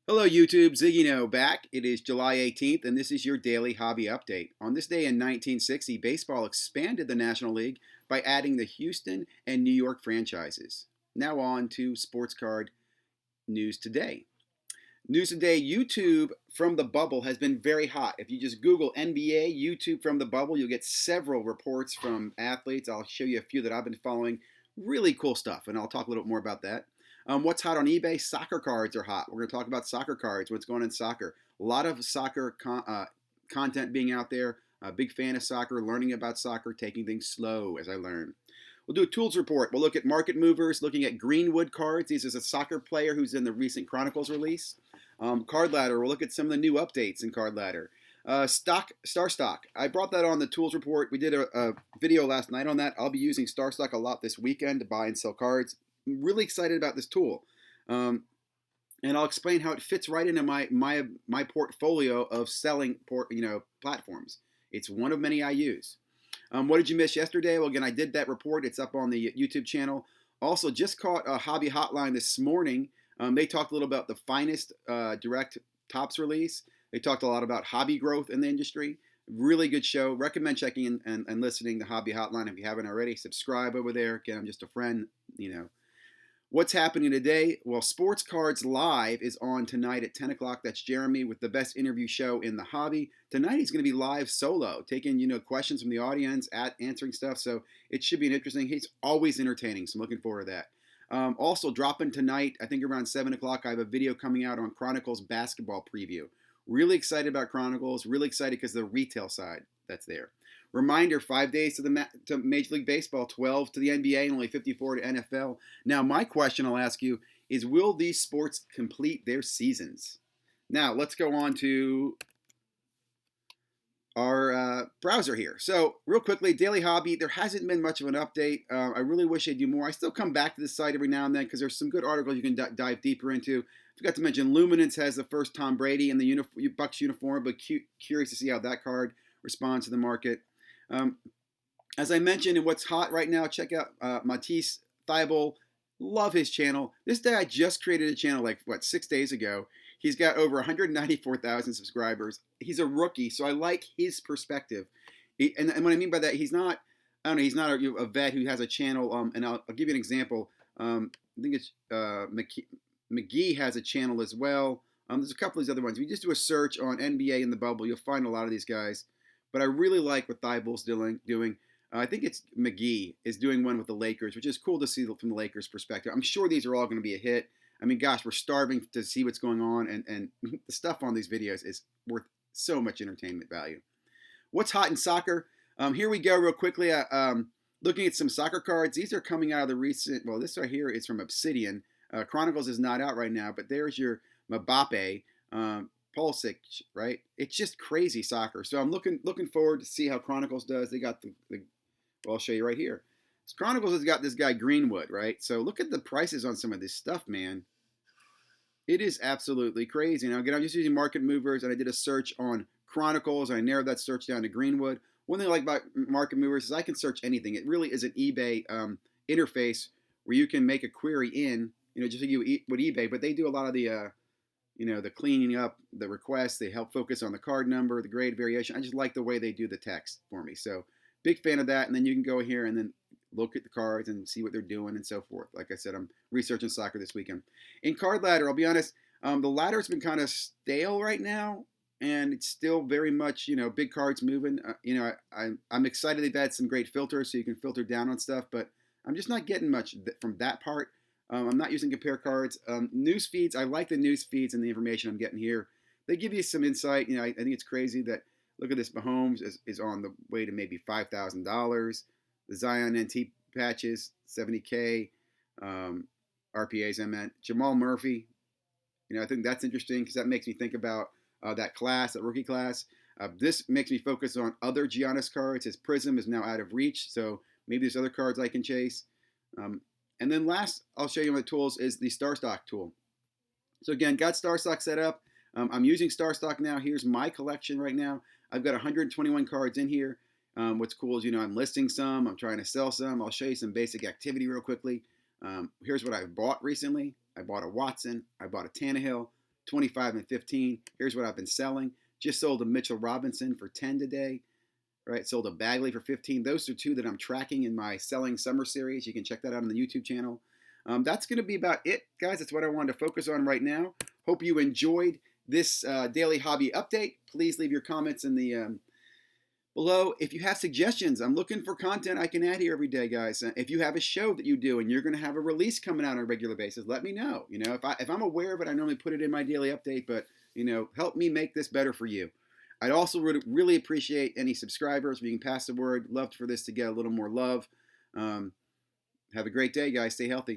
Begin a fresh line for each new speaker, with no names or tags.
Hello YouTube, Ziggy back. It is July 18th and this is your daily hobby update. On this day in 1960, baseball expanded the National League by adding the Houston and New York franchises. Now on to sports card news today. News today, YouTube from the bubble has been very hot. If you just Google NBA YouTube from the bubble, you'll get several reports from athletes. I'll show you a few that I've been following. Really cool stuff, and I'll talk a little bit more about that. What's hot on eBay? Soccer cards are hot. We're going to talk about soccer cards, what's going on in soccer. A lot of soccer content being out there. A big fan of soccer, learning about soccer, taking things slow as I learn. We'll do a tools report. We'll look at market movers, looking at Greenwood cards. This is a soccer player who's in the recent Chronicles release. Card Ladder, we'll look at some of the new updates in Card Ladder. StarStock, I brought that on the tools report. We did a video last night on that. I'll be using StarStock a lot this weekend to buy and sell cards. I'm really excited about this tool. And I'll explain how it fits right into my portfolio of selling platforms. It's one of many I use. What did you miss yesterday? Well, again, I did that report. It's up on the YouTube channel. Also, just caught a Hobby Hotline this morning. They talked a little about the finest direct tops release. They talked a lot about hobby growth in the industry. Really good show. Recommend checking in and listening to Hobby Hotline if you haven't already. Subscribe over there. Again, I'm just a friend, What's happening today? Well, Sports Cards Live is on tonight at 10 o'clock. That's Jeremy with the best interview show in the hobby. Tonight he's going to be live solo, taking questions from the audience, answering stuff. So it should be an interesting. He's always entertaining, so I'm looking forward to that. Also dropping tonight, I think around 7 o'clock, I have a video coming out on Chronicles basketball preview. Really excited about Chronicles. Really excited because of the retail side that's there. Reminder, 5 days to Major League Baseball, 12 to the NBA, and only 54 to NFL. Now, my question I'll ask you is, will these sports complete their seasons? Now, let's go on to our browser here. So, real quickly, Daily Hobby, there hasn't been much of an update. I really wish they'd do more. I still come back to this site every now and then because there's some good articles you can dive deeper into. Forgot to mention, Luminance has the first Tom Brady in the Bucs uniform, but curious to see how that card responds to the market. As I mentioned, and what's hot right now, check out Matisse Thibault. Love his channel. This guy just created a channel 6 days ago. He's got over 194,000 subscribers. He's a rookie, so I like his perspective. And what I mean by that, he's not a vet who has a channel. And I'll give you an example. I think it's McGee has a channel as well. There's a couple of these other ones. If you just do a search on NBA in the bubble, you'll find a lot of these guys. But I really like what Thibault's doing. I think it's McGee is doing one with the Lakers, which is cool to see from the Lakers' perspective. I'm sure these are all going to be a hit. I mean, gosh, we're starving to see what's going on, and the stuff on these videos is worth so much entertainment value. What's hot in soccer? Here we go real quickly. Looking at some soccer cards. These are coming out of the recent, well, this right here is from Obsidian. Chronicles is not out right now, but there's your Mbappe. Pulisic, right? It's just crazy soccer. So I'm looking forward to see how Chronicles does. They got well, I'll show you right here. Chronicles has got this guy Greenwood, right? So look at the prices on some of this stuff, man. It is absolutely crazy. Now again, I'm just using market movers, and I did a search on Chronicles, and I narrowed that search down to Greenwood. One thing I like about market movers is I can search anything. It really is an eBay interface where you can make a query in, just like you would eBay, but they do a lot of the the cleaning up, the requests. They help focus on the card number, the grade variation. I just like the way they do the text for me. So big fan of that. And then you can go here and then look at the cards and see what they're doing and so forth. Like I said, I'm researching soccer this weekend. In Card Ladder, I'll be honest, the ladder's been kind of stale right now, and it's still very much, big cards moving. I'm excited they've had some great filters so you can filter down on stuff, but I'm just not getting much from that part. I'm not using compare cards. News feeds, I like the news feeds and the information I'm getting here. They give you some insight. I think it's crazy that, look at this, Mahomes is on the way to maybe $5,000. The Zion NT patches, 70K. RPAs, I meant. Jamal Murphy, I think that's interesting because that makes me think about that class, that rookie class. This makes me focus on other Giannis cards. His Prism is now out of reach, so maybe there's other cards I can chase. And then last, I'll show you my tools is the StarStock tool. So again, got StarStock set up. I'm using StarStock now. Here's my collection right now. I've got 121 cards in here. What's cool is, I'm listing some. I'm trying to sell some. I'll show you some basic activity real quickly. Here's what I've bought recently. I bought a Watson. I bought a Tannehill. 25 and 15. Here's what I've been selling. Just sold a Mitchell Robinson for 10 today. Right, sold a Bagley for 15. Those are two that I'm tracking in my Selling Summer series. You can check that out on the YouTube channel. That's going to be about it, guys. That's what I wanted to focus on right now. Hope you enjoyed this daily hobby update. Please leave your comments in the below. If you have suggestions, I'm looking for content I can add here every day, guys. If you have a show that you do and you're going to have a release coming out on a regular basis, let me know. You know, if I'm aware of it, I normally put it in my daily update. But you know, help me make this better for you. I'd also really appreciate any subscribers. If you can pass the word, love for this to get a little more love. Have a great day, guys. Stay healthy.